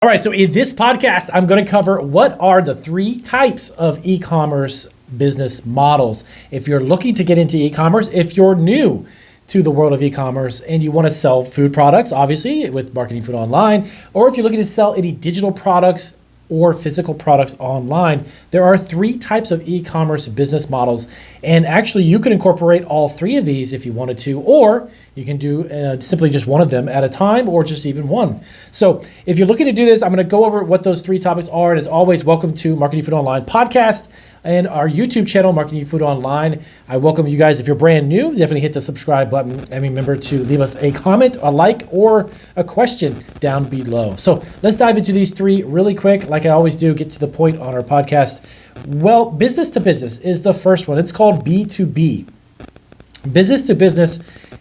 All right, so in this podcast, I'm going to cover what are the three types of e-commerce business models. If you're looking to get into e-commerce, if you're new to the world of e-commerce and you want to sell food products, obviously with Marketing Food Online, or if you're looking to sell any digital products or physical products online, there are three types of e-commerce business models. And actually you can incorporate all three of these if you wanted to, or you can do simply just one of them at a time, or just even one. So if you're looking to do this, I'm going to go over what those three topics are. And as always, welcome to Marketing Food Online podcast and our YouTube channel, Marketing Food Online. I welcome you guys. If you're brand new, definitely hit the subscribe button and remember to leave us a comment, a like, or a question down below. So let's dive into these three really quick. Like I always do, get to the point on our podcast. Well, business to business is the first one. It's called B2B. Business to business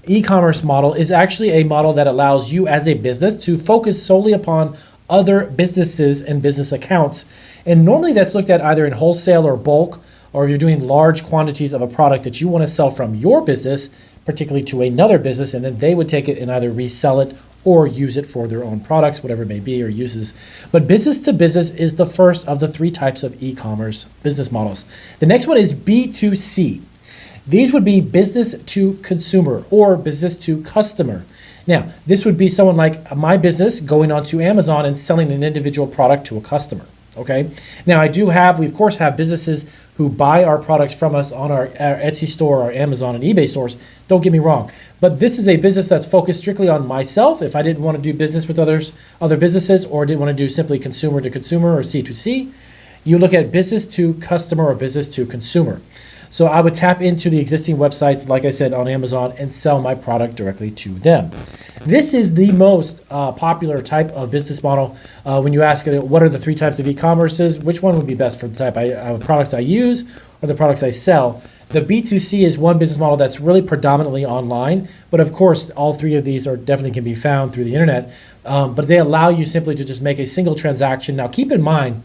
e-commerce model is actually a model that allows you as a business to focus solely upon other businesses and business accounts. And normally that's looked at either in wholesale or bulk, or if you're doing large quantities of a product that you want to sell from your business, particularly to another business, and then they would take it and either resell it or use it for their own products, whatever it may be, or uses. But business to business is the first of the three types of e-commerce business models. The next one is B2C. These would be business to consumer or business to customer. Now, this would be someone like my business going onto Amazon and selling an individual product to a customer. Okay. Now, we of course have businesses who buy our products from us on our Etsy store, our Amazon and eBay stores. Don't get me wrong. But this is a business that's focused strictly on myself. If I didn't want to do business with other businesses, or didn't want to do simply consumer to consumer or C2C, you look at business to customer or business to consumer. So I would tap into the existing websites, like I said, on Amazon and sell my product directly to them. This is the most popular type of business model. When you ask what are the three types of e-commerces, which one would be best for the type of products I use or the products I sell? The B2C is one business model that's really predominantly online, but of course, all three of these definitely can be found through the internet, but they allow you simply to just make a single transaction. Now, keep in mind,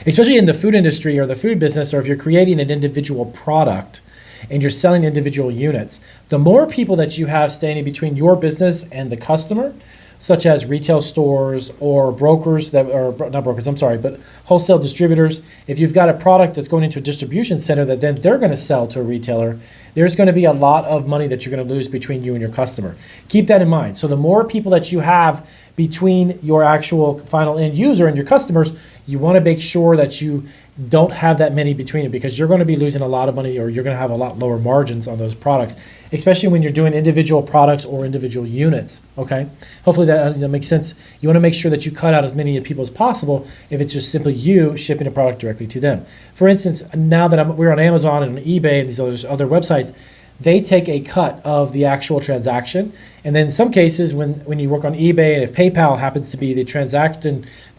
especially in the food industry or the food business, or if you're creating an individual product and you're selling individual units, the more people that you have standing between your business and the customer, such as retail stores or brokers but wholesale distributors. If you've got a product that's going into a distribution center that then they're going to sell to a retailer, there's going to be a lot of money that you're going to lose between you and your customer. Keep that in mind. So the more people that you have between your actual final end user and your customers, you want to make sure that you don't have that many between it, because you're going to be losing a lot of money, or you're going to have a lot lower margins on those products, especially when you're doing individual products or individual units. Okay, hopefully that makes sense. You want to make sure that you cut out as many people as possible if it's just simply you shipping a product directly to them. For instance, now that we're on Amazon and on eBay and these other websites, they take a cut of the actual transaction. And then in some cases, when you work on eBay, and if PayPal happens to be the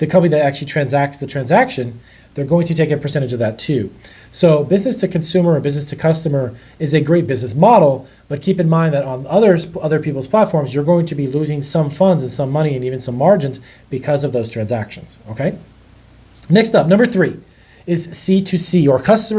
company that actually transacts the transaction, they're going to take a percentage of that too. So business to consumer or business to customer is a great business model, but keep in mind that on other people's platforms, you're going to be losing some funds and some money and even some margins because of those transactions. Okay. Next up, number 3 is C2C, or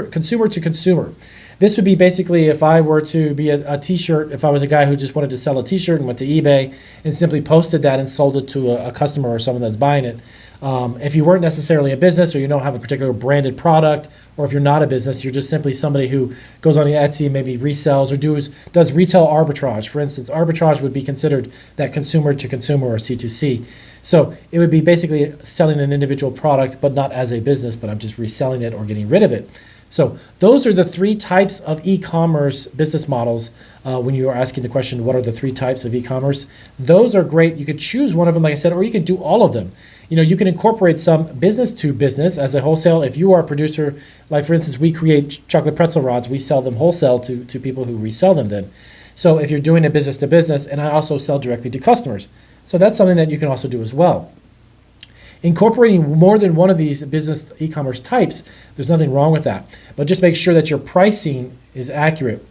consumer to consumer. This would be basically if I were to be a t-shirt, if I was a guy who just wanted to sell a t-shirt and went to eBay and simply posted that and sold it to a customer or someone that's buying it. If you weren't necessarily a business, or you don't have a particular branded product, or if you're not a business, you're just simply somebody who goes on Etsy and maybe resells or does retail arbitrage. For instance, arbitrage would be considered that consumer to consumer or C2C. So it would be basically selling an individual product, but not as a business, but I'm just reselling it or getting rid of it. So those are the three types of e-commerce business models. When you are asking the question, what are the three types of e-commerce? Those are great. You could choose one of them, like I said, or you could do all of them. You can incorporate some business to business as a wholesale. If you are a producer, like for instance, we create chocolate pretzel rods, we sell them wholesale to people who resell them then. So if you're doing a business to business, and I also sell directly to customers. So that's something that you can also do as well. Incorporating more than one of these business e-commerce types, there's nothing wrong with that. But just make sure that your pricing is accurate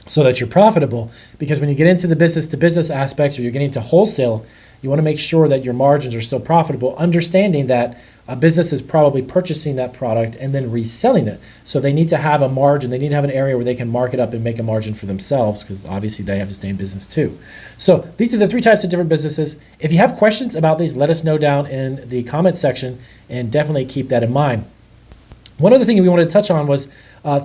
so that you're profitable, because when you get into the business to business aspect, or you're getting to wholesale, You want to make sure that your margins are still profitable, understanding that a business is probably purchasing that product and then reselling it. So they need to have a margin. They need to have an area where they can mark it up and make a margin for themselves, because obviously they have to stay in business too. So these are the 3 types of different businesses. If you have questions about these, let us know down in the comments section, and definitely keep that in mind. One other thing we wanted to touch on was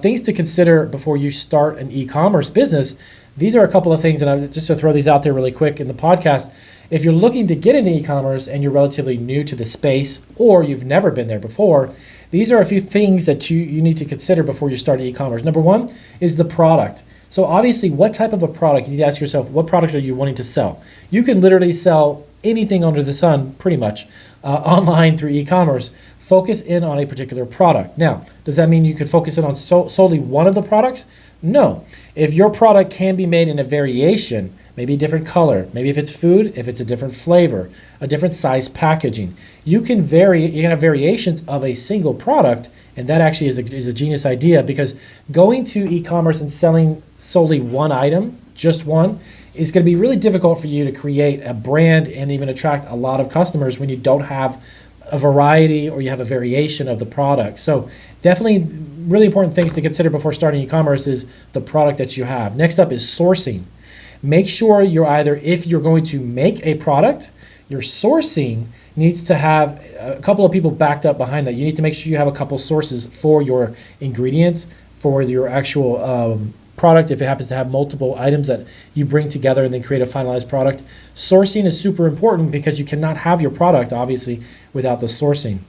things to consider before you start an e-commerce business. These are a couple of things, and I just to throw these out there really quick in the podcast. If you're looking to get into e-commerce and you're relatively new to the space, or you've never been there before, these are a few things that you need to consider before you start e-commerce. Number 1 is the product. So obviously, what type of a product? You need to ask yourself, what product are you wanting to sell? You can literally sell anything under the sun, pretty much, online through e-commerce. Focus in on a particular product. Now, does that mean you could focus in on solely one of the products? No. If your product can be made in a variation, maybe a different color, maybe if it's food, if it's a different flavor, a different size packaging, you can have variations of a single product, and that actually is a genius idea, because going to e-commerce and selling solely one item, just one, is going to be really difficult for you to create a brand and even attract a lot of customers when you don't have a variety or you have a variation of the product. So definitely really important things to consider before starting e-commerce is the product that you have. Next up is sourcing. Make sure if you're going to make a product, your sourcing needs to have a couple of people backed up behind that. You need to make sure you have a couple sources for your ingredients, for your actual product, if it happens to have multiple items that you bring together and then create a finalized product. Sourcing is super important because you cannot have your product, obviously, without the sourcing.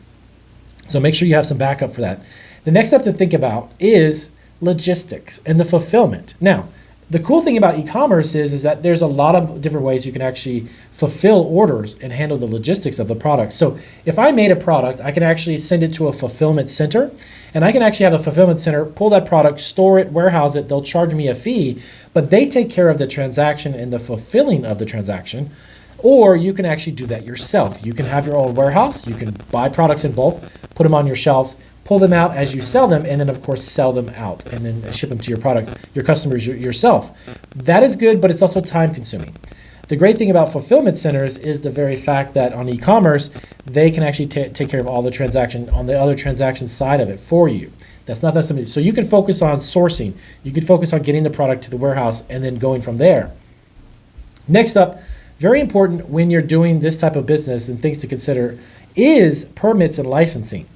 So make sure you have some backup for that. The next step to think about is logistics and the fulfillment. Now, the cool thing about e-commerce is that there's a lot of different ways you can actually fulfill orders and handle the logistics of the product. So if I made a product, I can actually send it to a fulfillment center, and I can actually have a fulfillment center pull that product, store it, warehouse it. They'll charge me a fee, but they take care of the transaction and the fulfilling of the transaction. Or you can actually do that yourself. You can have your own warehouse. You can buy products in bulk, put them on your shelves, pull them out as you sell them, and then of course sell them out and then ship them to your customers yourself. That is good, but it's also time consuming. The great thing about fulfillment centers is the very fact that on e-commerce, they can actually take care of all the transaction on the other transaction side of it for you. That's not that simple. So you can focus on sourcing. You can focus on getting the product to the warehouse and then going from there. Next up, very important when you're doing this type of business and things to consider is permits and licensing.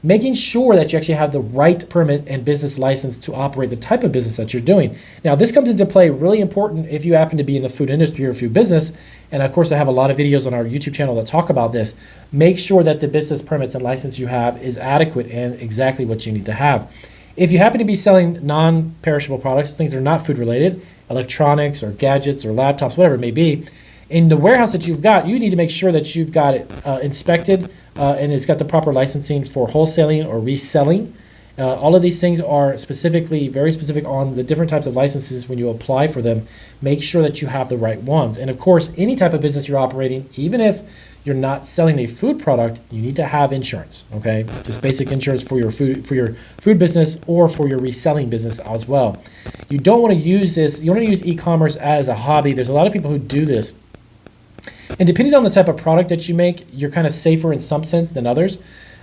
Making sure that you actually have the right permit and business license to operate the type of business that you're doing. Now, this comes into play really important if you happen to be in the food industry or food business. And of course, I have a lot of videos on our YouTube channel that talk about this. Make sure that the business permits and license you have is adequate and exactly what you need to have. If you happen to be selling non-perishable products, things that are not food related, electronics or gadgets or laptops, whatever it may be, in the warehouse that you've got, you need to make sure that you've got it inspected and it's got the proper licensing for wholesaling or reselling. All of these things are very specific on the different types of licenses when you apply for them. Make sure that you have the right ones. And of course, any type of business you're operating, even if you're not selling a food product, you need to have insurance, okay? Just basic insurance for your food business or for your reselling business as well. You don't want to use this, you want to use e-commerce as a hobby. There's a lot of people who do this. And depending on the type of product that you make, you're kind of safer in some sense than others.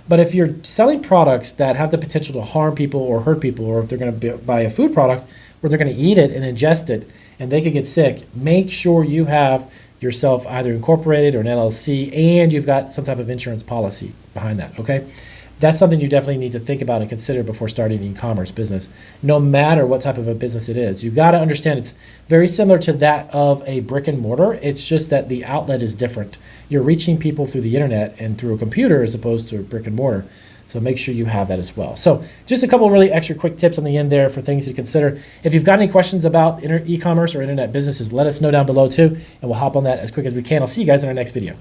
But if you're selling products that have the potential to harm people or hurt people, or if they're going to buy a food product where they're going to eat it and ingest it and they could get sick, make sure you have yourself either incorporated or an LLC and you've got some type of insurance policy behind that, okay? That's something you definitely need to think about and consider before starting an e-commerce business, no matter what type of a business it is. You've got to understand it's very similar to that of a brick and mortar. It's just that the outlet is different. You're reaching people through the internet and through a computer as opposed to a brick and mortar. So make sure you have that as well. So just a couple of really extra quick tips on the end there for things to consider. If you've got any questions about e-commerce or internet businesses, let us know down below too, and we'll hop on that as quick as we can. I'll see you guys in our next video.